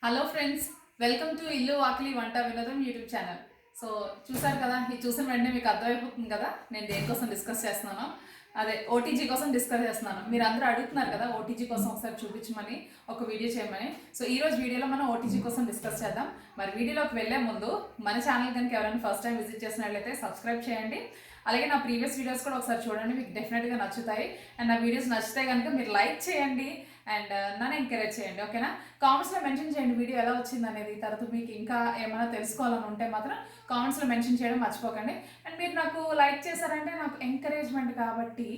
Hello friends, welcome to ఇల్లు వాకిలి వంట వినోదం యూట్యూబ్ ఛానల్. సో చూసారు కదా, ఇది చూసిన వెంటనే మీకు అర్థమైపోతుంది కదా నేను దేనికోసం డిస్కస్ చేస్తున్నాను. అదే ఓటీజీ కోసం డిస్కస్ చేస్తున్నాను. మీరు అందరూ అడుగుతున్నారు కదా ఓటీజీ కోసం ఒకసారి చూపించమని, ఒక వీడియో చేయమని. సో ఈ రోజు వీడియోలో మనం ఓటీజీ కోసం డిస్కస్ చేద్దాం. మరి వీడియోలోకి వెళ్ళే ముందు మన ఛానల్ కనుక ఎవరైనా ఫస్ట్ టైం విజిట్ చేసినట్లయితే సబ్స్క్రైబ్ చేయండి. అలాగే నా ప్రీవియస్ వీడియోస్ కూడా ఒకసారి చూడండి, మీకు డెఫినెట్గా నచ్చుతాయి. అండ్ నా వీడియోస్ నచ్చితే కనుక మీరు లైక్ చేయండి అండ్ నన్ను ఎంకరేజ్ చేయండి. ఓకేనా? కామెంట్స్లో మెన్షన్ చేయండి వీడియో ఎలా వచ్చింది అనేది. తర్వాత మీకు ఇంకా ఏమైనా తెలుసుకోవాలని ఉంటే మాత్రం కామెంట్స్లో మెన్షన్ చేయడం మర్చిపోకండి. అండ్ మీరు నాకు లైక్ చేశారంటే నాకు ఎంకరేజ్మెంట్ కాబట్టి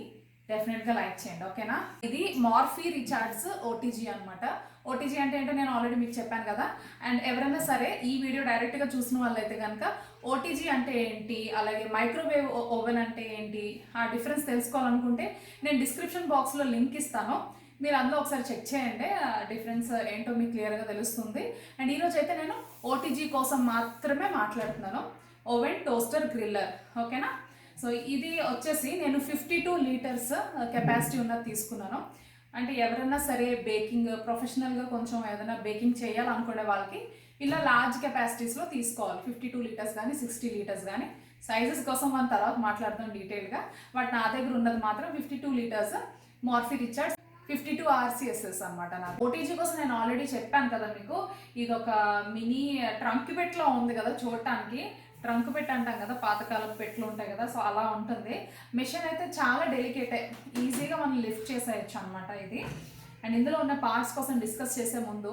డెఫినెట్గా లైక్ చేయండి. ఓకేనా? ఇది మార్ఫీ రిచార్డ్స్ ఓటీజీ అనమాట. ఓటీజీ అంటే ఏంటో నేను ఆల్రెడీ మీకు చెప్పాను కదా. అండ్ ఎవరైనా సరే ఈ వీడియో డైరెక్ట్గా చూసిన వాళ్ళైతే కనుక ఓటీజీ అంటే ఏంటి, అలాగే మైక్రోవేవ్ ఓవెన్ అంటే ఏంటి, ఆ డిఫరెన్స్ తెలుసుకోవాలనుకుంటే నేను డిస్క్రిప్షన్ బాక్స్లో లింక్ ఇస్తాను. మీరు అందులో ఒకసారి చెక్ చేయండి, డిఫరెన్స్ ఏంటో మీకు క్లియర్గా తెలుస్తుంది. అండ్ ఈరోజు అయితే నేను ఓటీజీ కోసం మాత్రమే మాట్లాడుతున్నాను. Oven toaster griller. ఓకేనా? సో ఇది వచ్చేసి నేను 52 లీటర్స్ కెపాసిటీ ఉన్నది తీసుకున్నాను. అంటే ఎవరైనా సరే బేకింగ్ ప్రొఫెషనల్గా కొంచెం ఏదైనా బేకింగ్ చేయాలనుకునే వాళ్ళకి ఇలా లార్జ్ కెపాసిటీస్లో తీసుకోవాలి. 52 లీటర్స్ కానీ 60 లీటర్స్ కానీ. సైజెస్ కోసం మన తర్వాత మాట్లాడదాం డీటెయిల్గా. బట్ నా దగ్గర ఉన్నది మాత్రం 52 లీటర్స్ మార్ఫీ రిచార్డ్స్ 52 RCSS అనమాట. నాకు ఓటీజీ కోసం నేను ఆల్రెడీ చెప్పాను కదా మీకు, ఇది ఒక మినీ ట్రంక్ పెట్లో ఉంది కదా చూడటానికి. ట్రంక్ పెట్ అంటాం కదా, పాతకాలపు పెట్లు ఉంటాయి కదా, సో అలా ఉంటుంది. మిషన్ అయితే చాలా డెలికేటే, ఈజీగా మనం లిఫ్ట్ చేసేయచ్చు అనమాట ఇది. అండ్ ఇందులో ఉన్న పార్ట్స్ కోసం డిస్కస్ చేసే ముందు,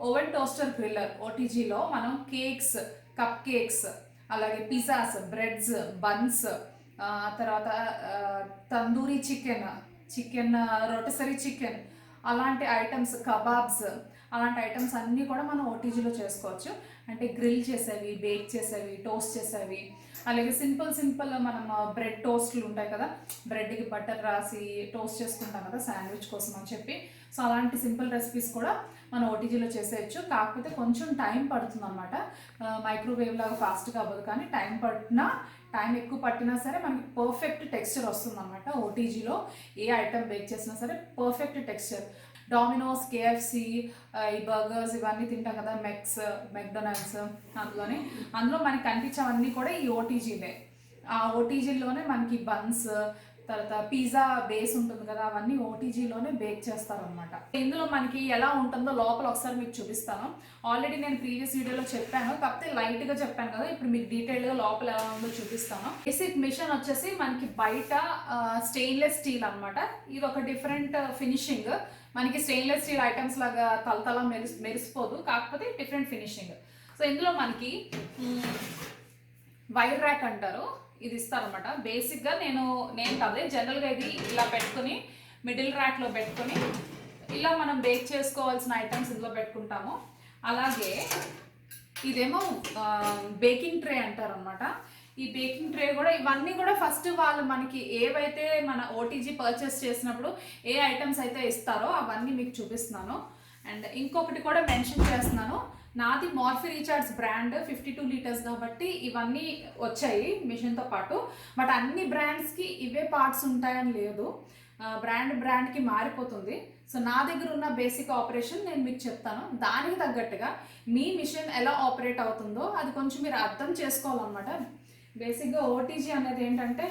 ఓవెన్ టోస్టర్ గ్రిల్లర్ ఓటీజీలో మనం కేక్స్, కప్ కేక్స్, అలాగే పిజ్జాస్, బ్రెడ్స్, బన్స్, తర్వాత తందూరి చికెన్ రొటసరీ చికెన్, అలాంటి ఐటమ్స్, కబాబ్స్, అలాంటి ఐటమ్స్ అన్నీ కూడా మనం ఓటీజీలో చేసుకోవచ్చు. అంటే గ్రిల్ చేసేవి, బేక్ చేసేవి, టోస్ట్ చేసేవి, అలాగే సింపుల్ మనం బ్రెడ్ టోస్ట్లు ఉంటాయి కదా, బ్రెడ్కి బటర్ రాసి టోస్ట్ చేసుకుంటాం కదా శాండ్విచ్ కోసం అని చెప్పి. సో అలాంటి సింపుల్ రెసిపీస్ కూడా మనం ఓటీజీలో చేసేయచ్చు. కాకపోతే కొంచెం టైం పడుతుంది అనమాట. మైక్రోవేవ్ లాగా ఫాస్ట్గా అవ్వదు, కానీ టైం ఎక్కువ పట్టినా సరే మనకి పర్ఫెక్ట్ టెక్స్చర్ వస్తుంది అనమాట. ఓటీజీలో ఏ ఐటమ్ బేక్ చేసినా సరే పర్ఫెక్ట్ టెక్స్చర్. డామినోస్, కేఎఫ్సి, ఈ బర్గర్స్ ఇవన్నీ తింటాం కదా, మెక్డొనాల్డ్స్, అందులో మనకి కనిపించేవన్నీ కూడా ఈ ఓటీజీలే. ఆ ఓటీజీలోనే మనకి బన్స్, తర్వాత పిజ్జా బేస్ ఉంటుంది కదా, అవన్నీ ఓటీజీలోనే బేక్ చేస్తారనమాట. ఇందులో మనకి ఎలా ఉంటుందో లోపల ఒకసారి మీకు చూపిస్తాను. ఆల్రెడీ నేను ప్రీవియస్ వీడియోలో చెప్పాను, కాకపోతే లైట్గా చెప్పాను కదా, ఇప్పుడు మీకు డీటెయిల్గా లోపల ఎలా ఉందో చూపిస్తాను. బేసిక్ మిషన్ వచ్చేసి మనకి బయట స్టెయిన్లెస్ స్టీల్ అనమాట. ఇది ఒక డిఫరెంట్ ఫినిషింగ్. మనకి స్టెయిన్లెస్ స్టీల్ ఐటమ్స్ లాగా తలతల మెరిసిపోదు, కాకపోతే డిఫరెంట్ ఫినిషింగ్. సో ఇందులో మనకి వైర్ ర్యాక్ అంటారు, ఇది ఇస్తారనమాట. బేసిక్గా నేను కదే జనరల్గా ఇది ఇలా పెట్టుకుని మిడిల్ ర్యాక్లో పెట్టుకొని ఇలా మనం బేక్ చేసుకోవాల్సిన ఐటమ్స్ ఇందులో పెట్టుకుంటాము. అలాగే ఇదేమో బేకింగ్ ట్రే అంటారనమాట. ఈ బేకింగ్ ట్రే కూడా, ఇవన్నీ కూడా ఫస్ట్ వాళ్ళు మనకి ఏవైతే మన ఓటీజీ పర్చేస్ చేసినప్పుడు ఏ ఐటమ్స్ అయితే ఇస్తారో అవన్నీ మీకు చూపిస్తున్నాను. అండ్ ఇంకొకటి కూడా మెన్షన్ చేస్తున్నాను, నాది మార్ఫీ రిచార్డ్స్ బ్రాండ్ 52 లీటర్స్ కాబట్టి ఇవన్నీ వచ్చాయి మిషన్తో పాటు. బట్ అన్ని బ్రాండ్స్కి ఇవే పార్ట్స్ ఉంటాయని లేదు, బ్రాండ్కి మారిపోతుంది. సో నా దగ్గర ఉన్న బేసిక్ ఆపరేషన్ నేను మీకు చెప్తాను. దానికి తగ్గట్టుగా మీ మిషన్ ఎలా ఆపరేట్ అవుతుందో అది కొంచెం మీరు అర్థం చేసుకోవాలన్నమాట. బేసిక్గా ఓటీజీ అనేది ఏంటంటే,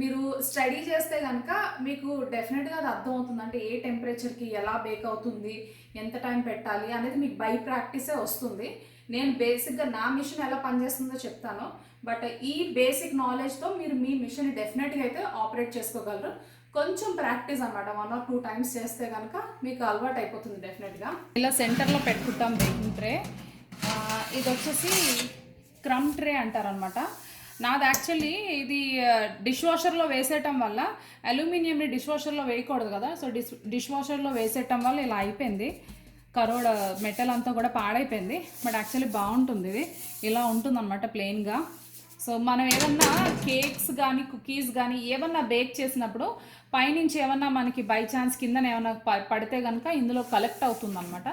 మీరు స్టడీ చేస్తే కనుక మీకు డెఫినెట్గా అది అర్థం అవుతుంది. అంటే ఏ టెంపరేచర్కి ఎలా బేక్ అవుతుంది, ఎంత టైం పెట్టాలి అనేది మీకు బై ప్రాక్టీసే వస్తుంది. నేను బేసిక్గా నా మిషన్ ఎలా పనిచేస్తుందో చెప్తాను. బట్ ఈ బేసిక్ నాలెడ్జ్తో మీరు మీ మిషన్ డెఫినెట్గా అయితే ఆపరేట్ చేసుకోగలరు. కొంచెం ప్రాక్టీస్ అనమాట, 1 or 2 టైమ్స్ చేస్తే కనుక మీకు అలవాటు అయిపోతుంది డెఫినెట్గా. ఇలా సెంటర్లో పెట్టుకుంటాం బేకింగ్ ట్రే. ఇది వచ్చేసి క్రమ్ ట్రే అంటారనమాట. నాది యాక్చువల్లీ ఇది డిష్ వాషర్లో వేసేయటం వల్ల, అల్యూమినియంని డిష్ వాషర్లో వేయకూడదు కదా, సో డిష్ వాషర్లో వేసేయటం వల్ల ఇలా అయిపోయింది. కరోడ్ మెటల్ అంతా కూడా పాడైపోయింది. బట్ యాక్చువల్లీ బాగుంటుంది, ఇది ఇలా ఉంటుంది అనమాట ప్లెయిన్గా. సో మనం ఏమన్నా కేక్స్ కానీ కుకీస్ కానీ ఏమన్నా బేక్ చేసినప్పుడు పైనుంచి ఏమన్నా మనకి బై ఛాన్స్ కిందన ఏమన్నా పడితే కనుక ఇందులో కలెక్ట్ అవుతుంది అనమాట.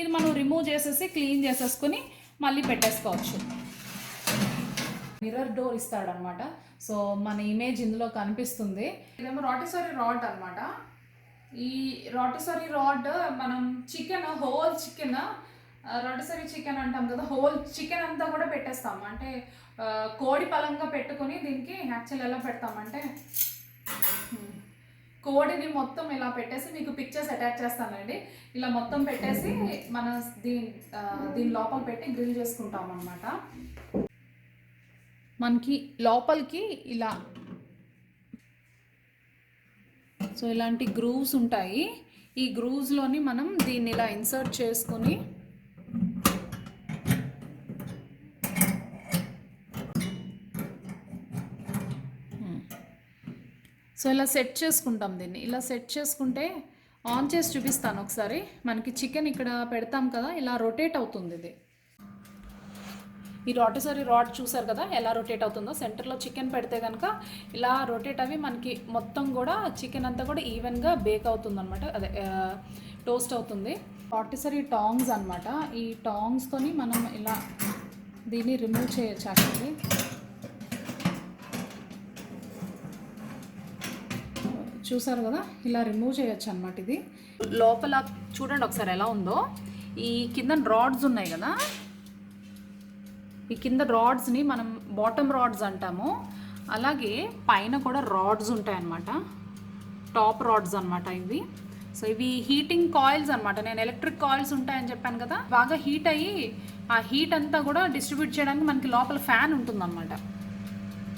ఇది మనం రిమూవ్ చేసేసి క్లీన్ చేసేసుకొని మళ్ళీ పెట్టేసుకోవచ్చు. మిర్రర్ డోర్ ఇస్తాడనమాట, సో మన ఇమేజ్ ఇందులో కనిపిస్తుంది. ఇదేమో రోటిసరీ రాడ్ అనమాట. ఈ రోటిసరీ రాడ్ మనం హోల్ చికెన్ రొటసరీ చికెన్ అంటాం కదా, హోల్ చికెన్ అంతా కూడా పెట్టేస్తాము. అంటే కోడి పలంగా పెట్టుకొని దీనికి యాక్చువల్ ఎలా పెడతామంటే కోడిని మొత్తం ఇలా పెట్టేసి మీకు పిక్చర్స్ అటాచ్ చేస్తానండి. ఇలా మొత్తం పెట్టేసి మనం దీని లోపల పెట్టి గ్రిల్ చేసుకుంటాం అన్నమాట. మనకి లోపలికి ఇలా సో ఇలాంటి గ్రూవ్స్ ఉంటాయి. ఈ గ్రూవ్స్లోని మనం దీన్ని ఇలా ఇన్సర్ట్ చేసుకొని సో ఇలా సెట్ చేసుకుంటాం. దీన్ని ఇలా సెట్ చేసుకుంటే ఆన్ చేసి చూపిస్తాను ఒకసారి. మనకి చికెన్ ఇక్కడ పెడతాం కదా, ఇలా రొటేట్ అవుతుంది. ఇది ఈ రొటసరీ రాడ్ చూసారు కదా ఎలా రొటేట్ అవుతుందో. సెంటర్లో చికెన్ పెడితే కనుక ఇలా రొటేట్ అవి మనకి మొత్తం కూడా చికెన్ అంతా కూడా ఈవెన్గా బేక్ అవుతుంది అనమాట, అదే టోస్ట్ అవుతుంది. రొటసరీ టాంగ్స్ అనమాట. ఈ టాంగ్స్తోని మనం ఇలా దీన్ని రిమూవ్ చేయొచ్చు. యాక్చువల్లీ చూసారు కదా ఇలా రిమూవ్ చేయొచ్చు అనమాట. ఇది లోపల చూడండి ఒకసారి ఎలా ఉందో. ఈ కింద రాడ్స్ ఉన్నాయి కదా, ఈ కింద రాడ్స్ని మనం బాటమ్ రాడ్స్ అంటాము. అలాగే పైన కూడా రాడ్స్ ఉంటాయి అన్నమాట, టాప్ రాడ్స్ అనమాట ఇవి. సో ఇవి హీటింగ్ కాయిల్స్ అనమాట. నేను ఎలక్ట్రిక్ కాయిల్స్ ఉంటాయని చెప్పాను కదా, బాగా హీట్ అయ్యి ఆ హీట్ అంతా కూడా డిస్ట్రిబ్యూట్ చేయడానికి మనకి లోపల ఫ్యాన్ ఉంటుందన్నమాట.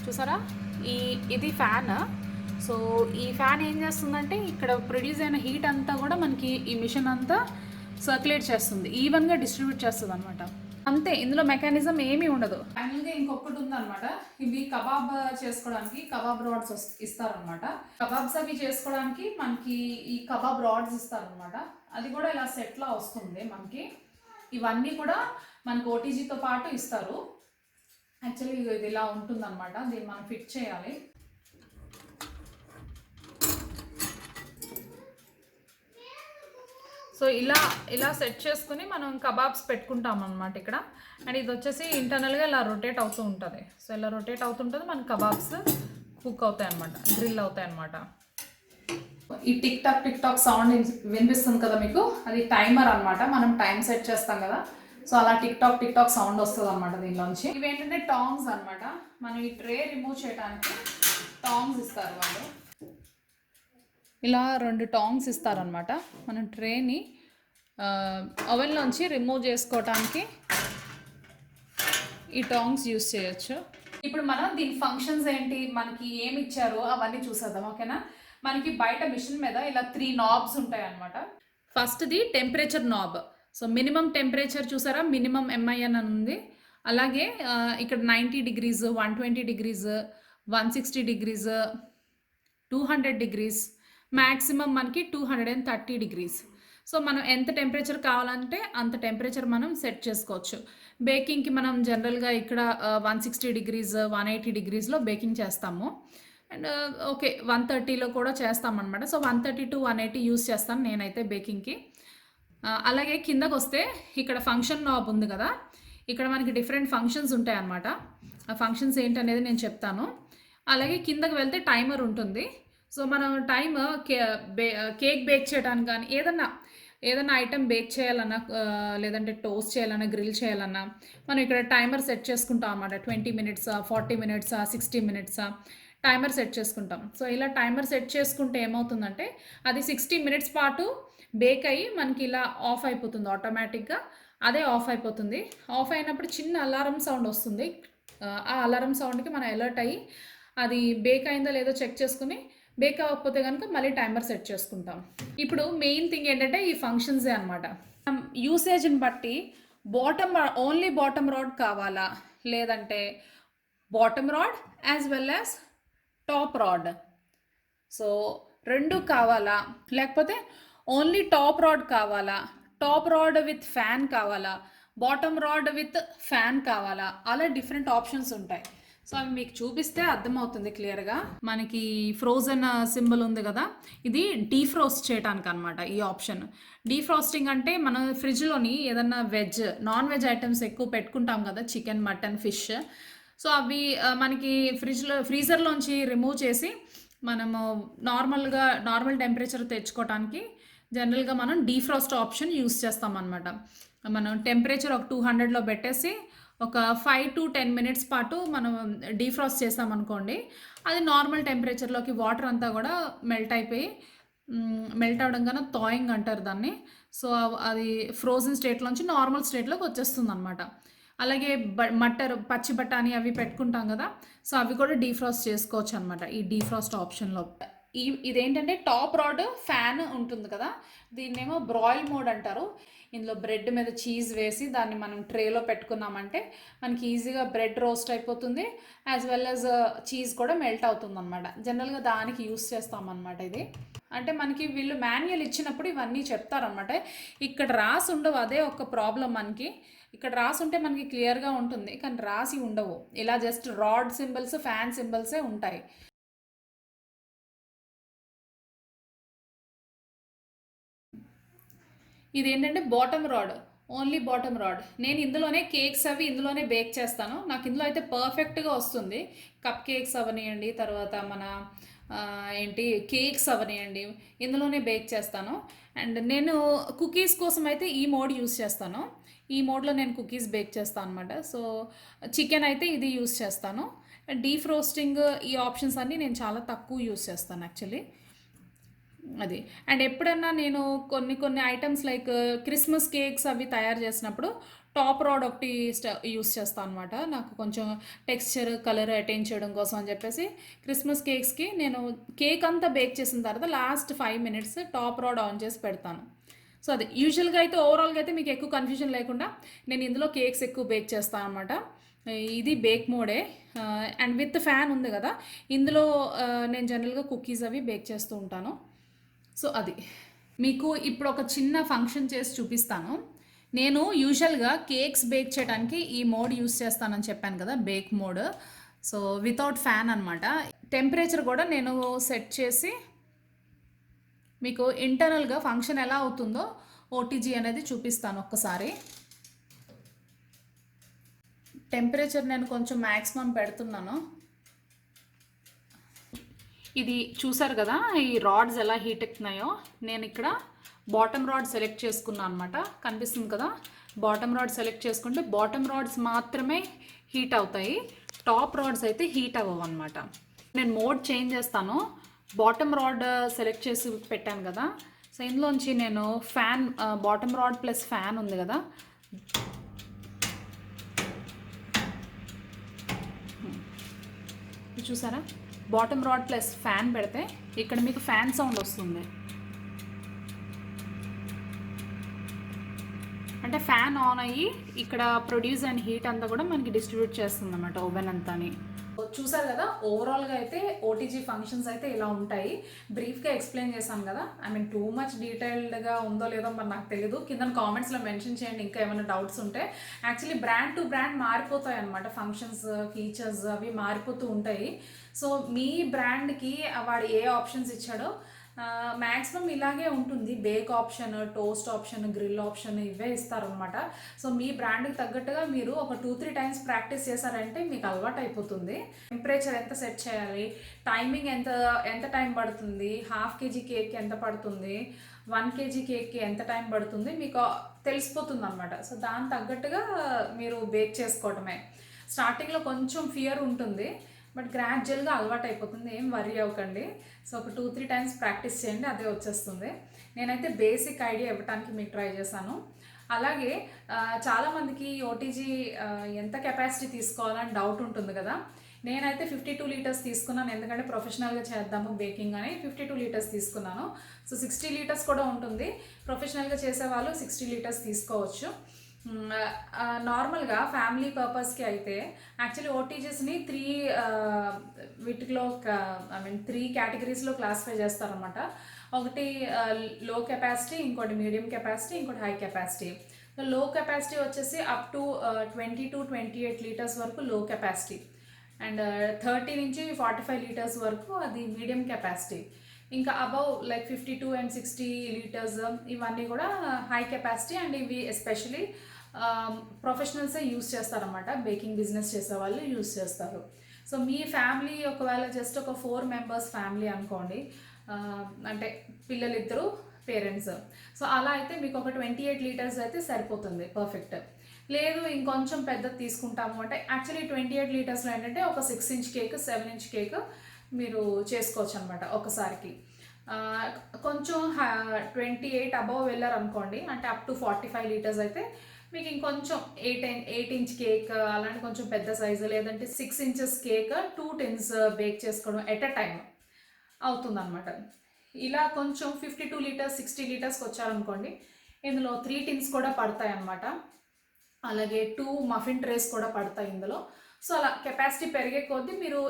చూసారా ఇది ఫ్యాన్. సో ఈ ఫ్యాన్ ఏం చేస్తుందంటే ఇక్కడ ప్రొడ్యూస్ అయిన హీట్ అంతా కూడా మనకి ఈ మిషన్ అంతా సర్క్యులేట్ చేస్తుంది, ఈవెన్గా డిస్ట్రిబ్యూట్ చేస్తుంది అనమాట. అంతే, ఇందులో మెకానిజం ఏమీ ఉండదు. ఫైనల్గా ఇంకొకటి ఉందన్నమాట. ఇవి కబాబ్ చేసుకోవడానికి కబాబ్ రాడ్స్ ఇస్తారనమాట. కబాబ్స్ అవి చేసుకోవడానికి మనకి ఈ కబాబ్ రాడ్స్ ఇస్తారనమాట. అది కూడా ఇలా సెట్లా వస్తుంది మనకి. ఇవన్నీ కూడా మనకి ఓటీజీతో పాటు ఇస్తారు. యాక్చువల్లీ ఇది ఇలా ఉంటుందన్నమాట. దీన్ని మనం ఫిట్ చేయాలి. సో ఇలా సెట్ చేసుకుని మనం కబాబ్స్ పెట్టుకుంటాం అనమాట ఇక్కడ. అండ్ ఇది వచ్చేసి ఇంటర్నల్గా ఇలా రొటేట్ అవుతూ ఉంటుంది. సో ఇలా రొటేట్ అవుతుంటుంది, మన కబాబ్స్ కుక్ అవుతాయి అనమాట, గ్రిల్ అవుతాయి అనమాట. ఈ టిక్ టాక్ సౌండ్ వినిపిస్తుంది కదా మీకు, అది టైమర్ అనమాట. మనం టైం సెట్ చేస్తాం కదా, సో అలా టిక్ టాక్ సౌండ్ వస్తుంది అనమాట దీనిలోంచి. ఇవి ఏంటంటే టాంగ్స్ అనమాట. మనం ఈ ట్రే రిమూవ్ చేయడానికి టాంగ్స్ ఇస్తారు వాళ్ళు. ఇలా 2 టాంగ్స్ ఇస్తారనమాట. మనం ట్రేని ఓవెన్లోంచి రిమూవ్ చేసుకోవటానికి ఈ టాంగ్స్ యూస్ చేయొచ్చు. ఇప్పుడు మనం దీని ఫంక్షన్స్ ఏంటి, మనకి ఏమి ఇచ్చారో అవన్నీ చూసేద్దాం, ఓకేనా. మనకి బయట మిషన్ మీద ఇలా 3 నాబ్స్ ఉంటాయి అనమాట. ఫస్ట్ది temperature knob. So minimum temperature చూసారా, మినిమం MIN అని ఉంది. అలాగే ఇక్కడ 90 degrees, 120 degrees, 160 degrees, 200 degrees, maximum మనకి 230 degrees. సో మనం ఎంత టెంపరేచర్ కావాలంటే అంత టెంపరేచర్ మనం సెట్ చేసుకోవచ్చు. బేకింగ్కి మనం జనరల్గా ఇక్కడ 160 degrees, 180 degreesలో బేకింగ్ చేస్తాము. అండ్ ఓకే 130లో కూడా చేస్తామన్నమాట. సో 130 to 180 యూస్ చేస్తాను నేనైతే బేకింగ్కి. అలాగే కిందకు వస్తే ఇక్కడ ఫంక్షన్ నాబ్ ఉంది కదా, ఇక్కడ మనకి డిఫరెంట్ ఫంక్షన్స్ ఉంటాయి అన్నమాట. ఆ ఫంక్షన్స్ ఏంటనేది నేను చెప్తాను. అలాగే కిందకు వెళ్తే టైమర్ ఉంటుంది. సో మనం టైమ్ కేక్ బేక్ చేయడానికి కానీ ఏదన్నా ఐటెం బేక్ చేయాలన్నా, లేదంటే టోస్ట్ చేయాలన్నా, గ్రిల్ చేయాలన్నా మనం ఇక్కడ టైమర్ సెట్ చేసుకుంటాం అన్నమాట. 20 minutes, 40 minutes, 60 minutes timer set చేసుకుంటాం. సో ఇలా టైమర్ సెట్ చేసుకుంటే ఏమవుతుందంటే అది 60 minutes పాటు బేక్ అయ్యి మనకి ఇలా ఆఫ్ అయిపోతుంది ఆటోమేటిక్గా. అదే ఆఫ్ అయిపోతుంది. ఆఫ్ అయినప్పుడు చిన్న అలారం సౌండ్ వస్తుంది. ఆ అలారం సౌండ్కి మనం అలర్ట్ అయ్యి అది బేక్ అయిందో లేదో చెక్ చేసుకుని, బేక్ అవ్వకపోతే కనుక మళ్ళీ టైమర్ సెట్ చేసుకుంటాం. ఇప్పుడు మెయిన్ థింగ్ ఏంటంటే ఈ ఫంక్షన్సే అనమాట. యూసేజ్ని బట్టి ఓన్లీ బాటమ్ రాడ్ కావాలా, లేదంటే bottom rod as well as top rod, so 2 కావాలా, లేకపోతే ఓన్లీ టాప్ రాడ్ కావాలా, టాప్ రాడ్ విత్ ఫ్యాన్ కావాలా, బాటమ్ రాడ్ విత్ ఫ్యాన్ కావాలా, అలా డిఫరెంట్ ఆప్షన్స్ ఉంటాయి. సో అవి మీకు చూపిస్తే అర్థమవుతుంది క్లియర్గా. మనకి ఫ్రోజన్ సింబల్ ఉంది కదా, ఇది డీఫ్రోస్ట్ చేయడానికి అనమాట ఈ ఆప్షన్. డీఫ్రాస్టింగ్ అంటే మనం ఫ్రిడ్జ్లోని ఏదన్నా నాన్ వెజ్ ఐటమ్స్ ఎక్కువ పెట్టుకుంటాం కదా, చికెన్, మటన్, ఫిష్. సో అవి మనకి ఫ్రీజర్లోంచి రిమూవ్ చేసి మనము నార్మల్ టెంపరేచర్ తెచ్చుకోవడానికి జనరల్గా మనం డీఫ్రాస్ట్ ఆప్షన్ యూస్ చేస్తాం అనమాట. మనం టెంపరేచర్ ఒక 200లో పెట్టేసి ఒక 5 to 10 minutes పాటు మనం డీఫ్రాస్ట్ చేసామనుకోండి, అది నార్మల్ టెంపరేచర్లోకి వాటర్ అంతా కూడా మెల్ట్ అయిపోయి, మెల్ట్ అవ్వడం కన్నా థాయింగ్ అంటారు దాన్ని. సో అది ఫ్రోజన్ స్టేట్లోంచి నార్మల్ స్టేట్లోకి వచ్చేస్తుంది అనమాట. అలాగే మట్టర్ పచ్చి బఠానీ అవి పెట్టుకుంటాం కదా, సో అవి కూడా డీఫ్రాస్ట్ చేసుకోవచ్చు అనమాట ఈ డీఫ్రాస్ట్ ఆప్షన్లో. ఇదేంటంటే టాప్ రాడ్ ఫ్యాన్ ఉంటుంది కదా, దీన్నేమో బ్రాయిల్ మోడ్ అంటారు. ఇందులో బ్రెడ్ మీద చీజ్ వేసి దాన్ని మనం ట్రేలో పెట్టుకున్నామంటే మనకి ఈజీగా బ్రెడ్ రోస్ట్ అయిపోతుంది, యాజ్ వెల్ యాజ్ చీజ్ కూడా మెల్ట్ అవుతుంది అనమాట. జనరల్గా దానికి యూస్ చేస్తామన్నమాట ఇది. అంటే మనకి వీళ్ళు మాన్యువల్ ఇచ్చినప్పుడు ఇవన్నీ చెప్తారనమాట. ఇక్కడ రాసి ఉండవు, అదే ఒక ప్రాబ్లం మనకి. ఇక్కడ రాసి ఉంటే మనకి క్లియర్గా ఉంటుంది, కానీ రాసి ఉండవు. ఇలా జస్ట్ రాడ్ సింబల్స్, ఫ్యాన్ సింబల్సే ఉంటాయి. ఇదేంటంటే bottom rod, only bottom rod. నేను ఇందులోనే కేక్స్ అవి ఇందులోనే బేక్ చేస్తాను. నాకు ఇందులో అయితే పర్ఫెక్ట్గా వస్తుంది. కప్ కేక్స్ అవనియండి, తర్వాత మన ఏంటి కేక్స్ అవనియండి, ఇందులోనే బేక్ చేస్తాను. అండ్ నేను కుకీస్ కోసం అయితే ఈ మోడ్ యూస్ చేస్తాను. ఈ మోడ్లో నేను కుకీస్ బేక్ చేస్తాను అనమాట. సో చికెన్ అయితే ఇది యూస్ చేస్తాను. డీప్ రోస్టింగ్ ఈ ఆప్షన్స్ అన్నీ నేను చాలా తక్కువ యూస్ చేస్తాను యాక్చువల్లీ. అది. అండ్ ఎప్పుడన్నా నేను కొన్ని ఐటమ్స్ లైక్ క్రిస్మస్ కేక్స్ అవి తయారు చేసినప్పుడు టాప్ రాడ్ ఒకటి యూస్ చేస్తాను అనమాట. నాకు కొంచెం టెక్స్చర్, కలర్ అటైన్ చేయడం కోసం అని చెప్పేసి క్రిస్మస్ కేక్స్కి నేను కేక్ అంతా బేక్ చేసిన తర్వాత last 5 minutes top rod on చేసి పెడతాను. సో అది యూజువల్గా అయితే ఓవరాల్గా అయితే మీకు ఎక్కువ కన్ఫ్యూజన్ లేకుండా నేను ఇందులో కేక్స్ ఎక్కువ బేక్ చేస్తాను అనమాట. ఇది బేక్ మోడే. అండ్ విత్ ఫ్యాన్ ఉంది కదా, ఇందులో నేను జనరల్గా కుకీస్ అవి బేక్ చేస్తూ ఉంటాను. సో అది మీకు ఇప్పుడు ఒక చిన్న ఫంక్షన్ చేసి చూపిస్తాను. నేను యూజువల్గా కేక్స్ బేక్ చేయడానికి ఈ మోడ్ యూస్ చేస్తానని చెప్పాను కదా, bake mode. So without fan అనమాట. టెంపరేచర్ కూడా నేను సెట్ చేసి మీకు ఇంటర్నల్గా ఫంక్షన్ ఎలా అవుతుందో ఓటీజీ అనేది చూపిస్తాను ఒక్కసారి. టెంపరేచర్ నేను కొంచెం మ్యాక్సిమం పెడుతున్నాను. ఇది చూసారు కదా, ఈ రాడ్స్ ఎలా హీట్ ఎక్కుతున్నాయో. నేను ఇక్కడ బాటమ్ రాడ్ సెలెక్ట్ చేసుకున్నాను అనమాట. కనిపిస్తుంది కదా, బాటమ్ రాడ్ సెలెక్ట్ చేసుకుంటే బాటమ్ రాడ్స్ మాత్రమే హీట్ అవుతాయి, టాప్ రాడ్స్ అయితే హీట్ అవ్వవు అనమాట. నేను మోడ్ చేంజ్ చేస్తాను. బాటమ్ రాడ్ సెలెక్ట్ చేసి పెట్టాను కదా, సో ఇందులోంచి నేను fan, bottom rod plus fan ఉంది కదా, చూసారా, బాటమ్ రాడ్ ప్లస్ ఫ్యాన్ పెడితే ఇక్కడ మీకు ఫ్యాన్ సౌండ్ వస్తుంది. అంటే ఫ్యాన్ ఆన్ అయ్యి ఇక్కడ ప్రొడ్యూస్ అండ్ హీట్ అంతా కూడా మనకి డిస్ట్రిబ్యూట్ చేస్తుంది అన్నమాట ఓవెన్ అంతాని. చూసారు కదా, ఓవరాల్గా అయితే ఓటీజీ ఫంక్షన్స్ అయితే ఇలా ఉంటాయి. బ్రీఫ్గా ఎక్స్ప్లెయిన్ చేశాను కదా, ఐ మీన్ టూ మచ్ డీటెయిల్డ్గా ఉందో లేదో మరి నాకు తెలియదు. కింద కామెంట్స్లో మెన్షన్ చేయండి ఇంకా ఏమైనా డౌట్స్ ఉంటే. యాక్చువల్లీ బ్రాండ్ టు బ్రాండ్ మారిపోతాయి అనమాట, ఫంక్షన్స్, ఫీచర్స్ అవి మారిపోతూ ఉంటాయి. సో మీ బ్రాండ్కి వాడు ఏ ఆప్షన్స్ ఇచ్చాడో మ్యాక్సిమం ఇలాగే ఉంటుంది. Bake option, toast option, grill option ఇవే ఇస్తారనమాట. సో మీ బ్రాండ్కి తగ్గట్టుగా మీరు ఒక 2-3 times ప్రాక్టీస్ చేశారంటే మీకు అలవాటు అయిపోతుంది. టెంపరేచర్ ఎంత సెట్ చేయాలి, టైమింగ్ ఎంత టైం పడుతుంది, ½ kg కేక్కి ఎంత పడుతుంది, 1 kg కేక్కి ఎంత టైం పడుతుంది మీకు తెలిసిపోతుంది అనమాట. సో దానికి తగ్గట్టుగా మీరు బేక్ చేసుకోవటమే. స్టార్టింగ్లో కొంచెం ఫియర్ ఉంటుంది, బట్ గ్రాడ్యువల్గా అలవాటు అయిపోతుంది. ఏం వరీ అవ్వకండి. సో ఒక 2-3 times ప్రాక్టీస్ చేయండి, అదే వచ్చేస్తుంది. నేనైతే బేసిక్ ఐడియా ఇవ్వడానికి మీకు ట్రై చేశాను. అలాగే చాలామందికి ఓటీజీ ఎంత కెపాసిటీ తీసుకోవాలని డౌట్ ఉంటుంది కదా. నేనైతే 52 liters తీసుకున్నాను, ఎందుకంటే ప్రొఫెషనల్గా చేద్దాము బేకింగ్ అని 52 liters తీసుకున్నాను. సో 60 liters కూడా ఉంటుంది. ప్రొఫెషనల్గా చేసేవాళ్ళు 60 liters తీసుకోవచ్చు. నార్మల్గా ఫ్యామిలీ పర్పస్కి అయితే యాక్చువల్లీ ఓటీజీస్ని వీటిలో ఐ మీన్ 3 categories క్లాసిఫై చేస్తారనమాట. ఒకటి లో కెపాసిటీ, ఇంకోటి మీడియం కెపాసిటీ, ఇంకోటి హై కెపాసిటీ. లో కెపాసిటీ వచ్చేసి అప్ టు 20 to 28 liters వరకు లో కెపాసిటీ, అండ్ 30 నుంచి 45 liters వరకు అది మీడియం కెపాసిటీ. ఇంకా అబౌవ్ లైక్ 52 and 60 liters ఇవన్నీ కూడా హై కెపాసిటీ. అండ్ ఇవి ఎస్పెషలీ ప్రొఫెషనల్సే యూస్ చేస్తారన్నమాట, బేకింగ్ బిజినెస్ చేసే వాళ్ళు యూస్ చేస్తారు. సో మీ ఫ్యామిలీ ఒకవేళ జస్ట్ ఒక 4 members ఫ్యామిలీ అనుకోండి, అంటే పిల్లలిద్దరు పేరెంట్స్. సో అలా అయితే మీకు ఒక 28 లీటర్స్ అయితే సరిపోతుంది పర్ఫెక్ట్. లేదు ఇంకొంచెం పెద్దది తీసుకుంటాము అంటే యాక్చువల్లీ 28 లీటర్స్లో ఏంటంటే ఒక 6 ఇంచ్ కేక్ 7 ఇంచ్ కేక్ మీరు చేసుకోవచ్చు అనమాట ఒకసారికి. కొంచెం 28 అబవ్ వెళ్ళారనుకోండి, అంటే అప్ టు 45 లీటర్స్ అయితే మీకు ఇంకొంచెం 8 ఇంచ్ కేక్ అలాంటి కొంచెం పెద్ద సైజు, లేదంటే 6 ఇంచెస్ కేక్ 2 టిన్స్ బేక్ చేసుకోవడం ఎట్ అ టైం అవుతుందన్నమాట. ఇలా కొంచెం 52 లీటర్స్ 60 లీటర్స్కి వచ్చారనుకోండి, ఇందులో 3 టిన్స్ కూడా పడతాయి అన్నమాట. అలాగే 2 మఫిన్ ట్రేస్ కూడా పడతాయి ఇందులో. సో అలా కెపాసిటీ పెరిగే కొద్దీ మీరు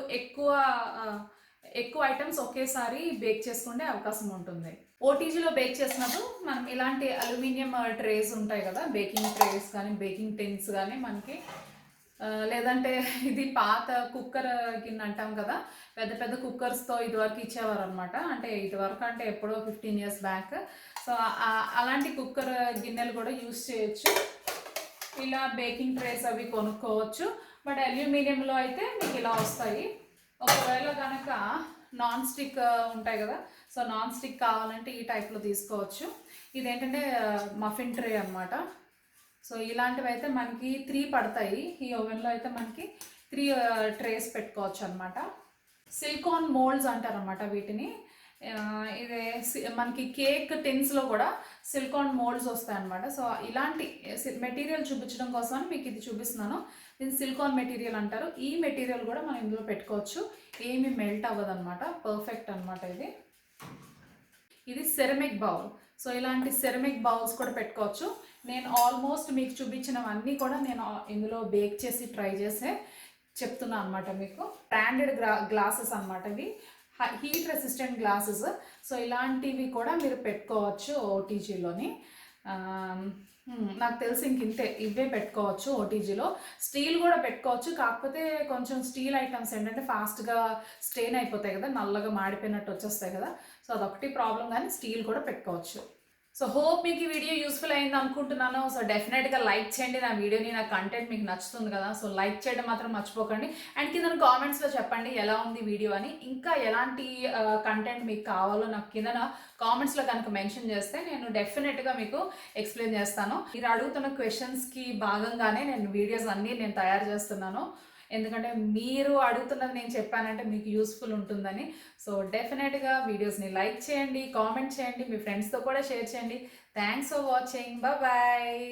ఎక్కువ ఐటమ్స్ ఒకేసారి బేక్ చేసుకునే అవకాశం ఉంటుంది. ఓటీజీలో బేక్ చేసినప్పుడు మనం ఇలాంటి అల్యూమినియం ట్రేస్ ఉంటాయి కదా, బేకింగ్ ట్రేస్ కానీ బేకింగ్ టిన్స్ కానీ మనకి, లేదంటే ఇది పాత కుక్కర్ గిన్నె అంటాం కదా, పెద్ద పెద్ద కుక్కర్స్తో ఇదివరకు ఇచ్చేవారు అనమాట. అంటే ఇదివరకు అంటే ఎప్పుడో 15 years బ్యాక్. సో అలాంటి కుక్కర్ గిన్నెలు కూడా యూస్ చేయొచ్చు. ఇలా బేకింగ్ ట్రేస్ అవి కొనుక్కోవచ్చు. బట్ అల్యూమినియంలో అయితే మీకు ఇలా వస్తాయి. ఒకవేళ కనుక నాన్ స్టిక్ ఉంటాయి కదా, సో నాన్ స్టిక్ కావాలంటే ఈ టైప్లో తీసుకోవచ్చు. ఇదేంటంటే మఫిన్ ట్రే అనమాట. సో ఇలాంటివి అయితే మనకి 3 పడతాయి. ఈ ఓవెన్లో అయితే మనకి 3 ట్రేస్ పెట్టుకోవచ్చు అనమాట. సిలికాన్ మోల్డ్స్ అంటారనమాట వీటిని. ఇదే మనకి కేక్ టిన్స్లో కూడా సిలికాన్ మోల్డ్స్ వస్తాయన్నమాట. సో ఇలాంటి మెటీరియల్ చూపించడం కోసం మీకు ఇది చూపిస్తున్నాను. దీన్ని సిలికాన్ మెటీరియల్ అంటారు. ఈ మెటీరియల్ కూడా మనం ఇందులో పెట్టుకోవచ్చు, ఏమి మెల్ట్ అవ్వదు అనమాట, పర్ఫెక్ట్ అనమాట. ఇది సెరమిక్ బౌల్. సో ఇలాంటి సెరమిక్ బౌల్స్ కూడా పెట్టుకోవచ్చు. నేను ఆల్మోస్ట్ మీకు చూపించినవన్నీ కూడా నేను ఇందులో బేక్ చేసి ట్రై చేసే చెప్తున్నాను అనమాట మీకు. బ్రాండెడ్ గ్లాసెస్ అనమాట ఇవి, హీట్ రెసిస్టెంట్ గ్లాసెస్. సో ఇలాంటివి కూడా మీరు పెట్టుకోవచ్చు ఓటీజీలోని. నాకు తెలిసి ఇంతే, ఇవే పెట్టుకోవచ్చు ఓటీజీలో. స్టీల్ కూడా పెట్టుకోవచ్చు, కాకపోతే కొంచెం స్టీల్ ఐటమ్స్ ఏంటంటే ఫాస్ట్గా స్టెయిన్ అయిపోతాయి కదా, నల్లగా మాడిపోయినట్టు వచ్చేస్తాయి కదా. సో అదొకటి ప్రాబ్లం, కానీ స్టీల్ కూడా పెట్టుకోవచ్చు. సో హోప్ మీకు ఈ వీడియో యూస్ఫుల్ అయింది అనుకుంటున్నాను. సో డెఫినెట్గా లైక్ చేయండి నా వీడియోని, నా కంటెంట్ మీకు నచ్చుతుంది కదా. సో లైక్ చేయడం మాత్రం మర్చిపోకండి. అండ్ కింద కామెంట్స్లో చెప్పండి ఎలా ఉంది వీడియో అని. ఇంకా ఎలాంటి కంటెంట్ మీకు కావాలో నాకు కింద కామెంట్స్లో కనుక మెన్షన్ చేస్తే నేను డెఫినెట్గా మీకు ఎక్స్ప్లెయిన్ చేస్తాను. మీరు అడుగుతున్న క్వశ్చన్స్కి భాగంగానే నేను వీడియోస్ అన్నీ నేను తయారు చేస్తున్నాను. ఎందుకంటే మీరు అడుగుతున్నది నేను చెప్పానంటే మీకు యూస్ఫుల్ ఉంటుందని. సో డెఫినెట్గా వీడియోస్ని లైక్ చేయండి, కామెంట్ చేయండి, మీ ఫ్రెండ్స్తో కూడా షేర్ చేయండి. Thanks for watching. బాయ్.